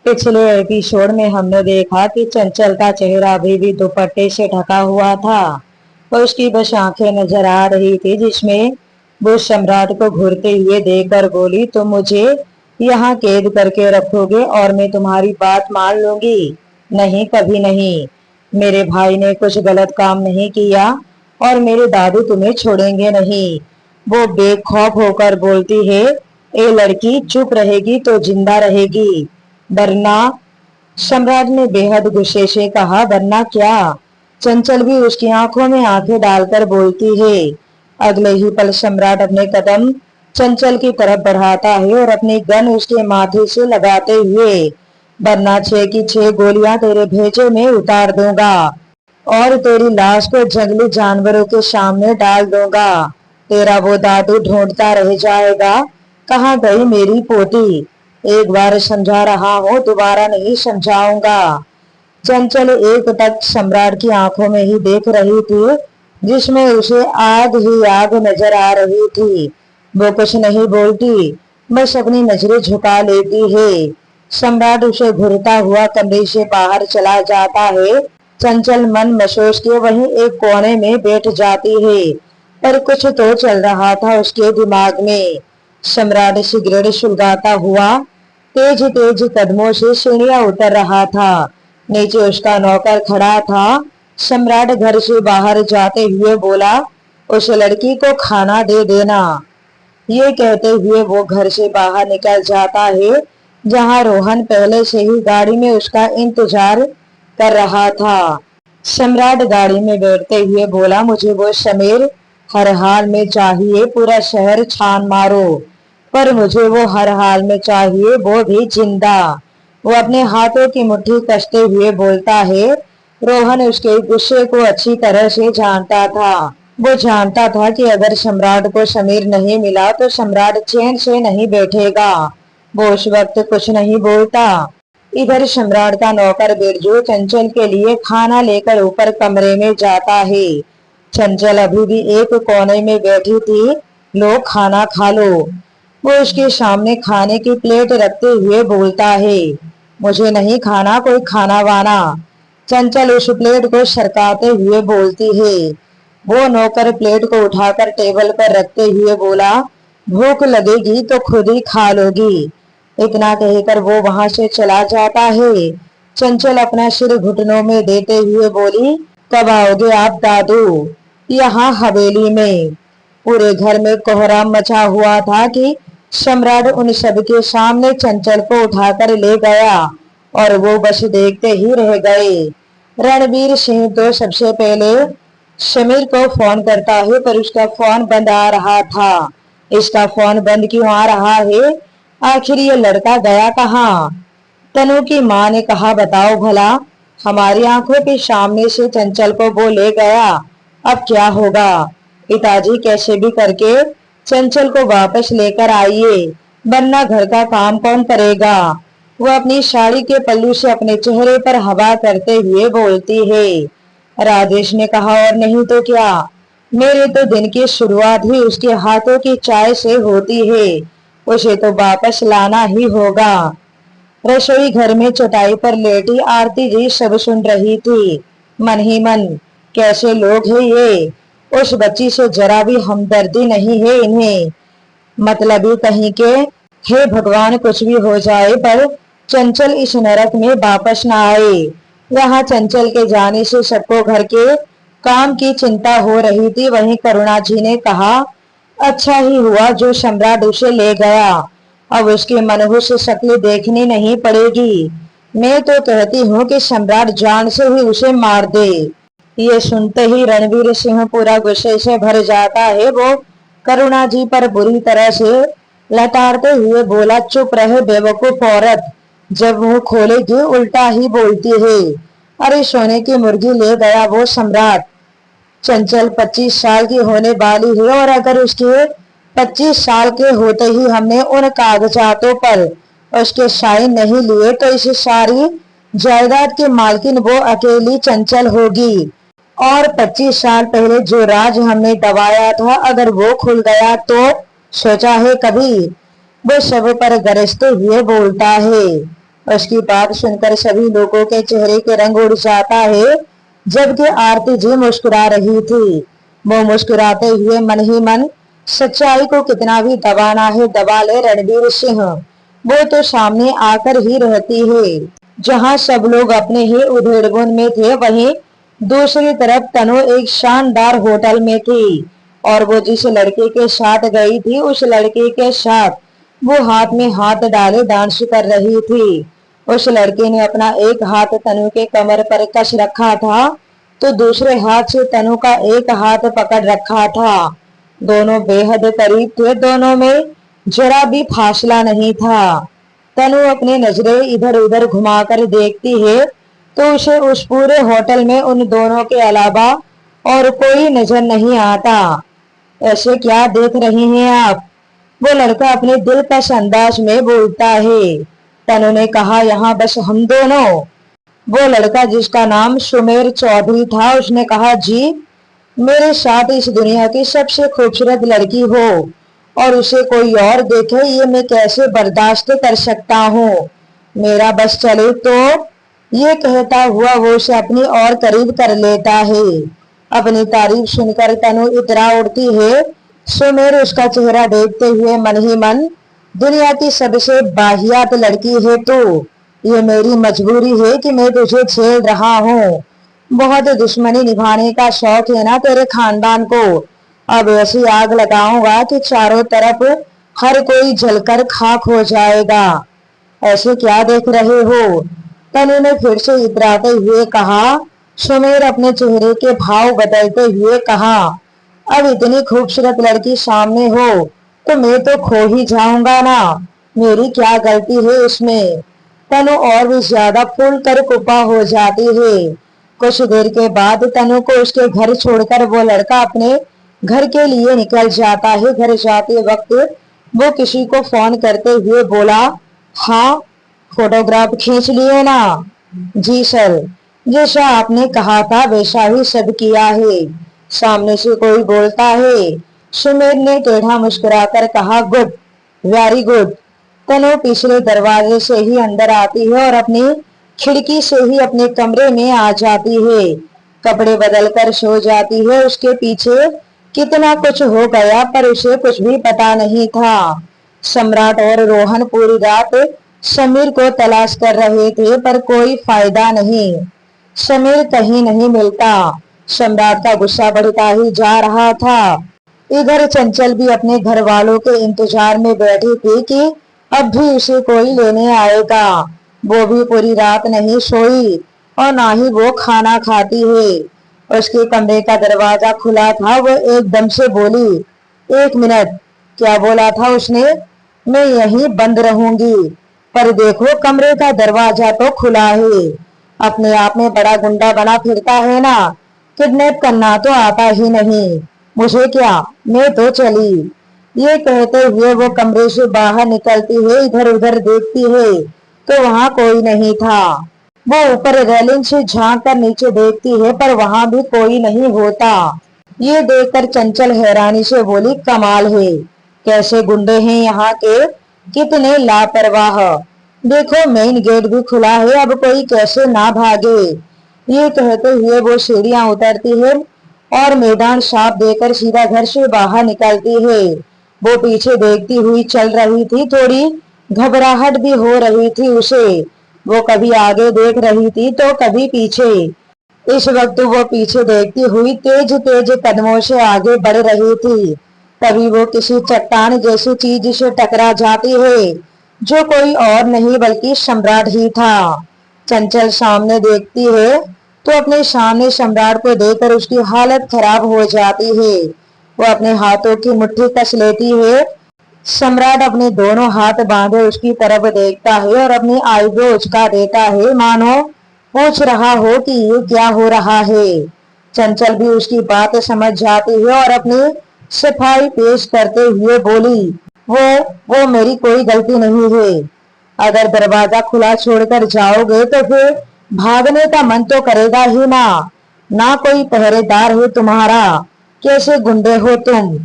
पिछले एपिसोड में हमने देखा कि चंचल का चेहरा अभी भी दुपट्टे से ढका हुआ था और उसकी बस आंखें नजर आ रही थी, जिसमें वो सम्राट को घूरते हुए देखकर बोली, तुम मुझे यहाँ कैद करके रखोगे और मैं तुम्हारी बात मान लूंगी? नहीं, कभी नहीं। मेरे भाई ने कुछ गलत काम नहीं किया और मेरे दादू तुम्हें छोड़ेंगे नहीं। वो बेखौफ होकर बोलती है, ए लड़की, चुप रहेगी तो जिंदा रहेगी, वरना। सम्राट ने बेहद गुस्से से कहा, वरना क्या? चंचल भी उसकी आंखों में आंखें डालकर बोलती है। अगले ही पल सम्राट अपने कदम चंचल की तरफ बढ़ाता है और अपनी गन उसके माथे से लगाते हुए, वरना 6 की 6 गोलियां तेरे भेजे में उतार दूंगा और तेरी लाश को जंगली जानवरों के सामने डाल दूंगा। तेरा वो दादू ढूंढता रह जाएगा, कहाँ गई मेरी पोती? एक बार समझा रहा हूँ, दोबारा नहीं समझाऊंगा। चंचल एक तक सम्राट की आंखों में ही देख रही थी, जिसमें उसे आग ही आग नजर आ रही थी। वो कुछ नहीं बोलती, बस अपनी नजरें झुका लेती है। सम्राट उसे घूरता हुआ कमरे से बाहर चला जाता है। चंचल मन मसोस के वहीं एक कोने में बैठ जाती है, पर कुछ तो चल रहा था उसके दिमाग में। सम्राट सिगरेट सुलगाता हुआ तेज तेज कदमों से सीढ़ियां उतर रहा था। नीचे उसका नौकर खड़ा था। सम्राट घर से बाहर जाते हुए बोला, उस लड़की को खाना दे देना। ये कहते हुए वो घर से बाहर निकल जाता है, जहां रोहन पहले से ही गाड़ी में उसका इंतजार कर रहा था। सम्राट गाड़ी में बैठते हुए बोला, मुझे वो समीर हर हाल में चाहिए, पूरा शहर छान मारो, पर मुझे वो हर हाल में चाहिए, वो भी जिंदा। वो अपने हाथों की मुट्ठी कसते हुए बोलता है। रोहन उसके गुस्से को अच्छी तरह से जानता था। वो जानता था कि अगर सम्राट को समीर नहीं मिला तो सम्राट चैन से नहीं बैठेगा। वो उस वक्त कुछ नहीं बोलता। इधर सम्राट का नौकर बिरजू चंचल के लिए खाना लेकर ऊपर कमरे में जाता है। चंचल अभी भी एक कोने में बैठी थी। लो, खाना खा लो। वो उसके सामने खाने की प्लेट रखते हुए बोलता है, मुझे नहीं खाना कोई खाना वाना। चंचल उस प्लेट को सरकाते हुए बोलती है। वो नौकर प्लेट को उठाकर टेबल पर रखते हुए बोला, भूख लगेगी तो खुद ही खा लोगी। इतना कहकर वो वहां से चला जाता है। चंचल अपना सिर घुटनों में देते हुए बोली, कब आओगे आप दादू? यहाँ हवेली में। पूरे घर में कोहराम मचा हुआ था कि सम्राट उन सबके सामने चंचल को उठाकर ले गया और वो बस देखते ही रह गए। रणवीर सिंह तो सबसे पहले समीर को फोन करता है, पर उसका फोन बंद आ रहा था। इसका फोन बंद क्यों आ रहा है? आखिर ये लड़का गया कहाँ? तनु की माँ ने कहा, बताओ भला, हमारी आंखों के सामने से चंचल को वो ले गया, अब क्या होगा? पिताजी, कैसे भी करके चंचल को वापस लेकर आइए, वरना घर का काम कौन करेगा? वो अपनी साड़ी के पल्लू से अपने चेहरे पर हवा करते हुए बोलती है। राजेश ने कहा, और नहीं तो क्या, मेरे तो दिन की शुरुआत ही उसके हाथों की चाय से होती है, उसे तो वापस लाना ही होगा। रसोई घर में चटाई पर लेटी आरती जी सब सुन रही थी। मन ही मन, कैसे लोग हैं ये? उस बच्ची से जरा भी हमदर्दी नहीं है इन्हें। मतलबी कहीं के। हे भगवान, कुछ भी हो जाए पर चंचल इस नरक में वापस ना आए। यहाँ चंचल के जाने से सबको घर के काम की चिंता हो रही थी। वहीं करुणा जी ने कहा, अच्छा ही हुआ जो सम्राट उसे ले गया, अब उसकी मनहूस शक्ल देखनी नहीं पड़ेगी। मैं तो कहती हूँ कि सम्राट जान से ही उसे मार दे। ये सुनते ही रणवीर सिंह पूरा गुस्से से भर जाता है। वो करुणा जी पर बुरी तरह से लताड़ते हुए बोला, चुप रहे बेवकूफ औरत, जब मुंह खोलेगी उल्टा ही बोलती है। अरे सोने की मुर्गी ले गया वो सम्राट। चंचल 25 साल की होने वाली है और अगर उसके 25 साल के होते ही हमने उन कागजातों पर उसके साइन नहीं लिए तो इस सारी जायदाद की मालकिन वो अकेली चंचल होगी। और 25 साल पहले जो राज हमने दबाया था, अगर वो खुल गया तो सोचा है कभी? वो सब पर गरजते हुए बोलता है। उसकी बात सुनकर सभी लोगों के चेहरे के रंग उड़ जाता है। जबकि आरती जी मुस्कुरा रही थी। वो मुस्कुराते हुए मन ही मन सच्चाई को कितना भी दबाना है दबा ले रणवीर सिंह, वो तो सामने आकर ही रहती है। जहां सब लोग अपने ही उधेड़बुन में थे, वहीं दूसरी तरफ तनु एक शानदार होटल में थी और वो जिस लड़के के साथ गई थी उस लड़के के साथ वो हाथ में हाथ डाले डांस कर रही थी। उस लड़के ने अपना एक हाथ तनु के कमर पर कस रखा था तो दूसरे हाथ से तनु का एक हाथ पकड़ रखा था। दोनों बेहद करीब थे, दोनों में जरा भी फासला नहीं था। तनु अपनी नजरें इधर उधर घुमाकर देखती है तो उसे उस पूरे होटल में उन दोनों के अलावा और कोई नजर नहीं आता। ऐसे क्या देख रही हैं आप? वो लड़का अपने दिलकश अंदाज में बोलता है। तनु ने कहा, यहाँ बस हम दोनों। वो लड़का जिसका नाम सुमेर चौधरी था उसने कहा, जी मेरे साथ इस दुनिया की सबसे खूबसूरत लड़की हो और उसे कोई और देखे ये मैं कैसे बर्दाश्त कर सकता हूँ। मेरा बस चले तो। ये कहता हुआ वो उसे अपनी और करीब कर लेता है। अपनी तारीफ सुनकर तनु इतरा उड़ती है। सुमेर उसका चेहरा देखते हुए मन ही मन, दुनिया की सबसे बाहियात लड़की है तू, ये मेरी मजबूरी है कि मैं तुझे झेल रहा हूँ। बहुत दुश्मनी निभाने का शौक है ना तेरे खानदान को। अब ऐसी आग लगाऊंगा कि चारों तरफ हर कोई जलकर खाक हो जाएगा। ऐसे क्या देख रहे हो? तनु ने फिर से इतराते हुए कहा। सुमेर अपने चेहरे के भाव बदलते हुए कहा, अब इतनी खूबसूरत लड़की सामने हो तो मैं तो खो ही जाऊंगा ना। मेरी क्या गलती है इसमें? तनु और भी ज्यादा फूल कर कुपा हो जाती है। कुछ देर के बाद तनु को उसके घर छोड़कर वो लड़का अपने घर के लिए निकल जाता है। घर जाते वक्त वो किसी को फोन करते हुए बोला, हाँ फोटोग्राफ खींच लिए ना? जी सर, जैसा आपने कहा था वैसा ही सब किया है। सामने से कोई बोलता है। सुमेर ने टेढ़ा मुस्कुराकर कहा, गुड, वेरी गुड। तनु पिछले दरवाजे से ही अंदर आती है और अपनी खिड़की से ही अपने कमरे में आ जाती है। कपड़े बदलकर सो जाती है। उसके पीछे कितना कुछ हो गया पर उसे कुछ भी पता नहीं था। सम्राट और रोहन पूरी रात समीर को तलाश कर रहे थे पर कोई फायदा नहीं। समीर कहीं नहीं मिलता। सम्राट का गुस्सा बढ़ता ही जा रहा था। इधर चंचल भी अपने घर वालों के इंतजार में बैठी थी कि अब भी उसे कोई लेने आएगा। वो भी पूरी रात नहीं सोई और ना ही वो खाना खाती है। उसके कमरे का दरवाजा खुला था। वो एकदम से बोली, एक मिनट। क्या बोला था उसने? मैं यहीं बंद रहूंगी। पर देखो कमरे का दरवाजा तो खुला है। अपने आप में बड़ा गुंडा बना फिरता है ना। किडनैप करना तो आता ही नहीं। मुझे क्या, मैं तो चली। ये कहते हुए वो कमरे से बाहर निकलती है। इधर उधर देखती है तो वहां कोई नहीं था। वो ऊपर रेलिंग से झांक कर नीचे देखती है पर वहां भी कोई नहीं होता। ये देखकर चंचल हैरानी से बोली, कमाल है, कैसे गुंडे हैं यहाँ के, कितने लापरवाह। देखो मेन गेट भी खुला है, अब कोई कैसे ना भागे। ये कहते हुए वो सीढ़ियां उतरती है और मैदान साफ देकर सीधा घर से बाहर निकलती है। वो पीछे देखती हुई चल रही थी। थोड़ी घबराहट भी हो रही थी उसे। वो कभी आगे देख रही थी तो कभी पीछे। इस वक्त वो पीछे देखती हुई तेज तेज कदमों से आगे बढ़ रही थी। तभी वो किसी चट्टान जैसी चीज से टकरा जाती है जो कोई और नहीं बल्कि सम्राट ही था। चंचल सामने देखती है तो अपने सामने सम्राट को देखकर उसकी हालत खराब हो जाती है। वो अपने हाथों की मुट्ठी कस लेती है। सम्राट अपने दोनों हाथ बांधे उसकी तरफ देखता है और अपनी आईब्रो उचका देता है, मानो पूछ रहा हो कि ये क्या हो रहा है। चंचल भी उसकी बात समझ जाती है और अपनी सफाई पेश करते हुए बोली, वो मेरी कोई गलती नहीं है। अगर दरवाजा खुला छोड़कर जाओगे तो फिर भागने का मन तो करेगा ही ना। ना कोई पहरेदार है तुम्हारा, कैसे गुंडे हो तुम।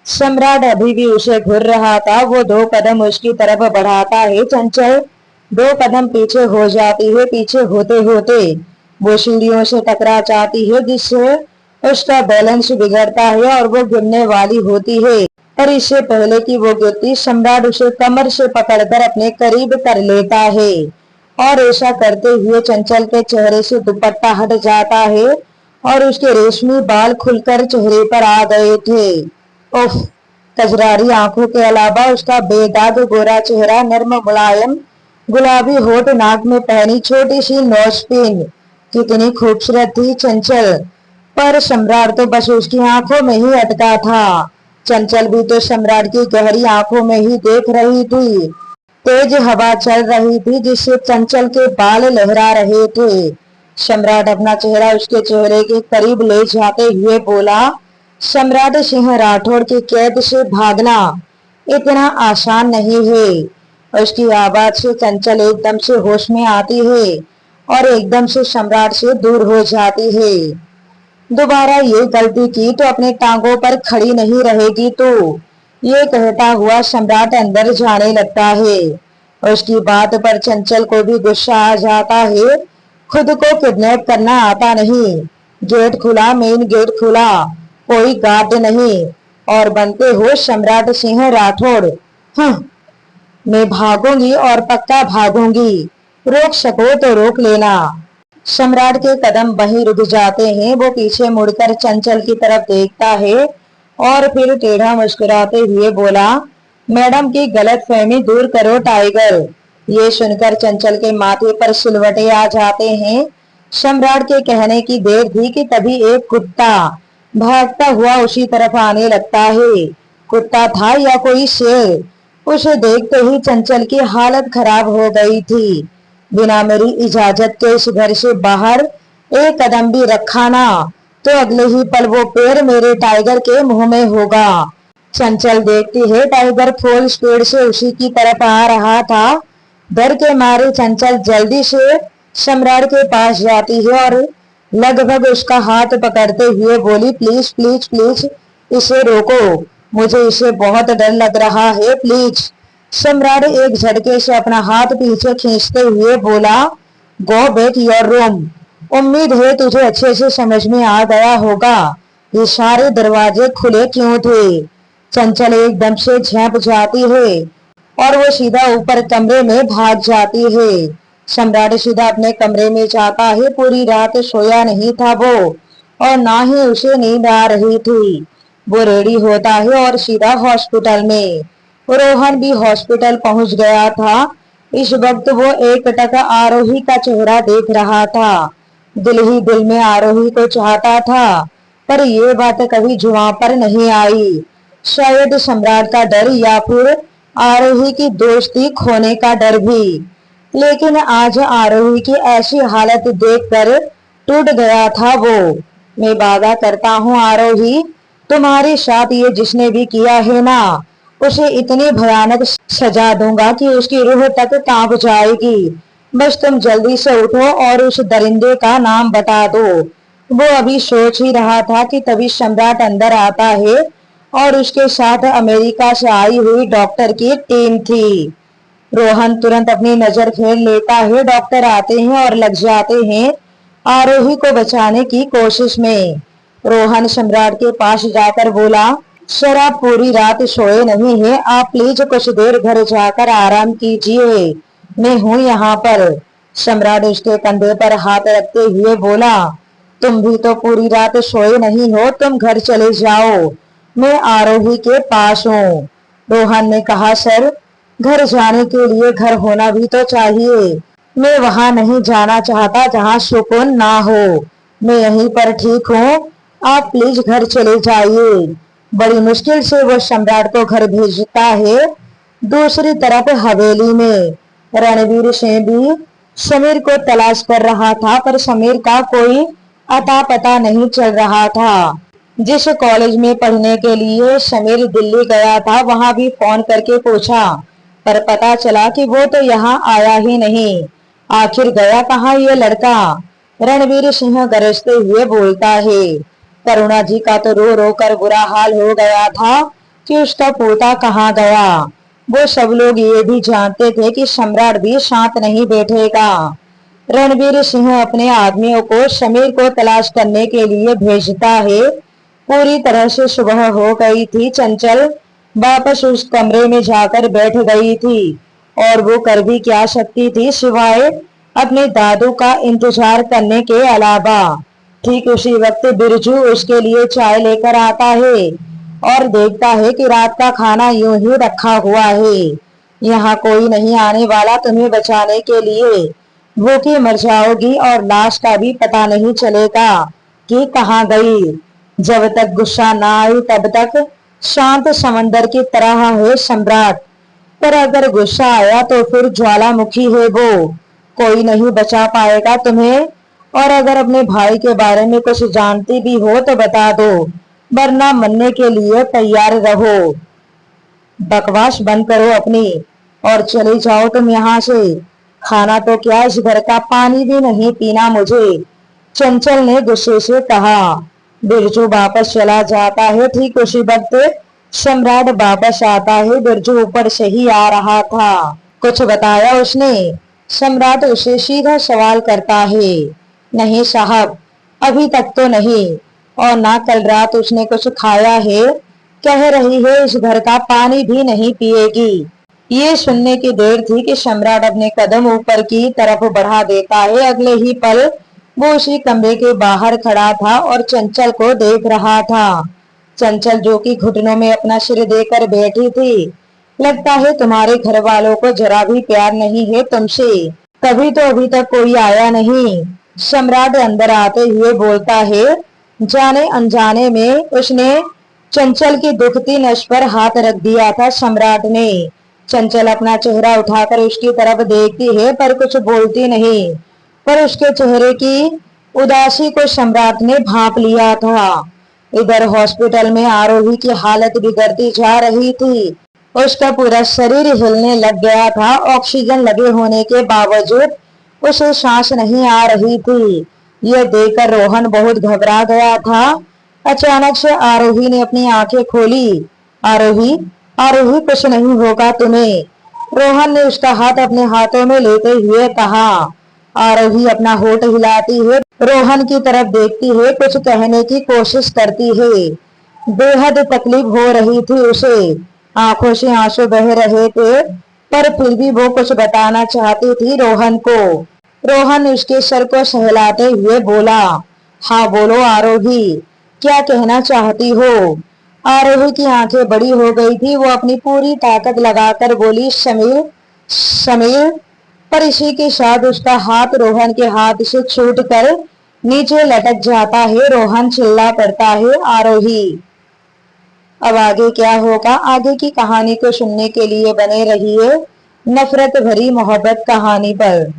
सम्राट अभी भी उसे घूर रहा था। वो 2 कदम उसकी तरफ बढ़ाता है। चंचल दो कदम पीछे हो जाती है। पीछे होते होते वो सीढ़ियों से टकरा जाती है, जिससे उसका बैलेंस बिगड़ता है और वो गिरने वाली होती है। पर इससे पहले कि वो गिरती, सम्राट उसे कमर से पकड़कर अपने करीब कर लेता है और ऐसा करते हुए चंचल के चेहरे से दुपट्टा हट जाता है और उसके रेशमी बाल खुलकर चेहरे पर आ गए थे। उफ! कजरारी आंखों के अलावा उसका बेदाग गोरा चेहरा, नर्म मुलायम गुलाबी होठ, नाक में पहनी छोटी सी नोजपिन, कितनी खूबसूरत थी चंचल। पर सम्राट तो बस उसकी आंखों में ही अटका था। चंचल भी तो सम्राट की गहरी आंखों में ही देख रही थी। तेज हवा चल रही थी, जिससे चंचल के बाल लहरा रहे थे। सम्राट अपना चेहरा उसके चेहरे के करीब ले जाते हुए बोला, सम्राट सिंह राठौड़ की कैद से भागना इतना आसान नहीं है। उसकी आवाज से चंचल एकदम से होश में आती है और एकदम से सम्राट से दूर हो जाती है। दोबारा ये गलती की तो अपने टांगों पर खड़ी नहीं रहेगी तू, ये कहता हुआ सम्राट अंदर जाने लगता है। उसकी बात पर चंचल को भी गुस्सा आ जाता है। खुद को किडनैप करना आता नहीं। गेट खुला, मेन गेट खुला, कोई गार्ड नहीं, और बनते हो सम्राट सिंह राठौड़। मैं भागूंगी और पक्का भागूंगी, रोक सको तो रोक लेना। सम्राट के कदम वहीं रुक जाते हैं। वो पीछे मुड़कर चंचल की तरफ देखता है और फिर टेढ़ा मुस्कुराते हुए बोला, मैडम की गलतफहमी दूर करो टाइगर। ये सुनकर चंचल के माथे पर सिलवटे आ जाते हैं। सम्राट के कहने की देर थी कि तभी एक कुत्ता भागता हुआ उसी तरफ आने लगता है। कुत्ता था या कोई शेर? उसे देखते ही चंचल की हालत खराब हो गई थी। बिना मेरी इजाजत के इस घर से बाहर एक कदम भी रखा ना, तो अगले ही पल वो पैर मेरे टाइगर के मुंह में होगा। चंचल देखती है टाइगर फुल स्पीड से उसी की तरफ आ रहा था। डर के मारे चंचल जल्दी से सम्राट के पास जाती है और लगभग उसका हाथ पकड़ते हुए बोली, प्लीज प्लीज प्लीज इसे रोको, मुझे इसे बहुत डर लग रहा है, प्लीज। सम्राट एक झटके से अपना हाथ पीछे खींचते हुए बोला, गो बैक योर रूम। उम्मीद है तुझे अच्छे से समझ में आ गया होगा ये सारे दरवाजे खुले क्यों थे। चंचल एकदम से झेंप जाती है और वो सीधा ऊपर कमरे में भाग जाती है। सम्राट सीधा अपने कमरे में जाता है। पूरी रात सोया नहीं था वो, और ना ही उसे नींद आ रही थी। वो रेडी होता है और सीधा हॉस्पिटल में। रोहन भी हॉस्पिटल पहुंच गया था। इस वक्त वो एकटक आरोही का चेहरा देख रहा था। दिल ही दिल में आरोही को चाहता था, पर ये बात कभी जुबान पर नहीं आई। शायद सम्राट का डर या फिर आरोही की दोस्ती खोने का डर भी। लेकिन आज आरोही की ऐसी हालत देखकर टूट गया था वो। मैं वादा करता हूँ आरोही, तुम्हारे साथ ये जिसने भी किया है ना, उसे इतनी भयानक सजा दूंगा कि उसकी रूह तक कांप जाएगी। बस तुम जल्दी से उठो और उस दरिंदे का नाम बता दो। वो अभी सोच ही रहा था कि तभी सम्राट अंदर आता है और उसके साथ अमेरिका से आई हुई डॉक्टर की टीम थी। रोहन तुरंत अपनी नजर फेर लेता है। डॉक्टर आते हैं और लग जाते हैं आरोही को बचाने की कोशिश में। रोहन सम्राट के पास जाकर बोला, सर आप पूरी रात सोए नहीं हैं, आप प्लीज कुछ देर घर जाकर आराम कीजिए, मैं हूँ यहाँ पर। सम्राट उसके कंधे पर हाथ रखते हुए बोला, तुम भी तो पूरी रात सोए नहीं हो, तुम घर चले जाओ, मैं आरोही के पास हूँ। रोहन ने कहा, सर घर जाने के लिए घर होना भी तो चाहिए। मैं वहां नहीं जाना चाहता जहाँ सुकून ना हो, मैं यहीं पर ठीक हूँ, आप प्लीज घर चले जाइए। बड़ी मुश्किल से वो सम्राट को घर भेजता है। दूसरी तरफ हवेली में रणवीर सिंह भी समीर को तलाश कर रहा था, पर समीर का कोई अता पता नहीं चल रहा था। जिस कॉलेज में पढ़ने के लिए समीर दिल्ली गया था, वहां भी फोन करके पूछा, पर पता चला कि वो तो यहाँ आया ही नहीं। आखिर गया कहाँ ये लड़का? रणवीर सिंह गरजते हुए बोलता है। करुणा जी का तो रो रो कर बुरा हाल हो गया था कि उसका पोता कहाँ गया। वो सब लोग ये भी जानते थे कि सम्राट भी शांत नहीं बैठेगा। रणवीर सिंह अपने आदमियों को समीर को तलाश करने के लिए भेजता है। पूरी तरह से सुबह हो गई थी। चंचल वापस उस कमरे में जाकर बैठ गई थी और वो कर भी क्या सकती थी सिवाय अपने दादू का इंतजार करने के अलावा। ठीक उसी वक्त बिरजू उसके लिए चाय लेकर आता है और देखता है कि रात का खाना यूं ही रखा हुआ है। यहाँ कोई नहीं आने वाला तुम्हें बचाने के लिए। भूखी मर जाओगी और लाश का भी पता नहीं चलेगा कि कहाँ गई। जब तक गुस्सा ना आई तब तक शांत समंदर की तरह है सम्राट, पर अगर गुस्सा आया तो फिर ज्वालामुखी है वो। कोई नहीं बचा पाएगा तुम्हें। और अगर अपने भाई के बारे में कुछ जानती भी हो तो बता दो, वरना मरने के लिए तैयार रहो। बकवास बंद करो अपनी और चले जाओ तुम यहाँ से। खाना तो क्या, इस घर का पानी भी नहीं पीना मुझे, चंचल ने गुस्से से कहा। बिरजू वापस चला जाता है। ठीक उसी वक्त सम्राट वापस आता है। बिरजू ऊपर से ही आ रहा था। कुछ बताया उसने? सम्राट उसे सीधा सवाल करता है। नहीं साहब, अभी तक तो नहीं। और ना कल रात उसने कुछ खाया है। कह रही है इस घर का पानी भी नहीं पिएगी। ये सुनने की देर थी कि सम्राट अपने कदम ऊपर की तरफ बढ़ा देता है। अगले ही पल वो उसी कमरे के बाहर खड़ा था और चंचल को देख रहा था। चंचल जो कि घुटनों में अपना सिर देकर बैठी थी। लगता है तुम्हारे घर वालों को जरा भी प्यार नहीं है तुमसे, तभी तो अभी तक कोई आया नहीं। सम्राट अंदर आते हुए बोलता है। जाने अनजाने में उसने चंचल की दुखती नस पर हाथ रख दिया था। सम्राट ने। चंचल अपना चेहरा उठाकर उसकी तरफ देखती है पर कुछ बोलती नहीं, पर उसके चेहरे की उदासी को सम्राट ने भांप लिया था। इधर हॉस्पिटल में आरोही की हालत बिगड़ती जा रही थी। उसका पूरा शरीर हिलने लग गया था। ऑक्सीजन लगे होने के बावजूद उसे सांस नहीं आ रही थी। यह देखकर रोहन बहुत घबरा गया था। अचानक से आरोही ने अपनी आंखें खोली। आरोही, आरोही, कुछ नहीं होगा तुम्हें, रोहन ने उसका हाथ अपने हाथों में लेते हुए कहा। आरोही अपना होठ हिलाती है, रोहन की तरफ देखती है, कुछ कहने की कोशिश करती है। बेहद तकलीफ हो रही थी उसे। आंखों से आंसू बह रहे थे, पर फिर भी वो कुछ बताना चाहती थी रोहन को। रोहन उसके सर को सहलाते हुए बोला। हाँ बोलो आरोही, क्या कहना चाहती हो? आरोही की आंखें बड़ी हो गई थी। वो अपनी पूरी ताकत लगाकर बोली, समीर, समीर। पर इसी के साथ उसका हाथ रोहन के हाथ से छूटकर नीचे लटक जाता है। रोहन चिल्ला पड़ता है, आरोही। अब आगे क्या होगा? आगे की कहानी को सुनने के लिए बने रहिए नफरत भरी मोहब्बत कहानी पर।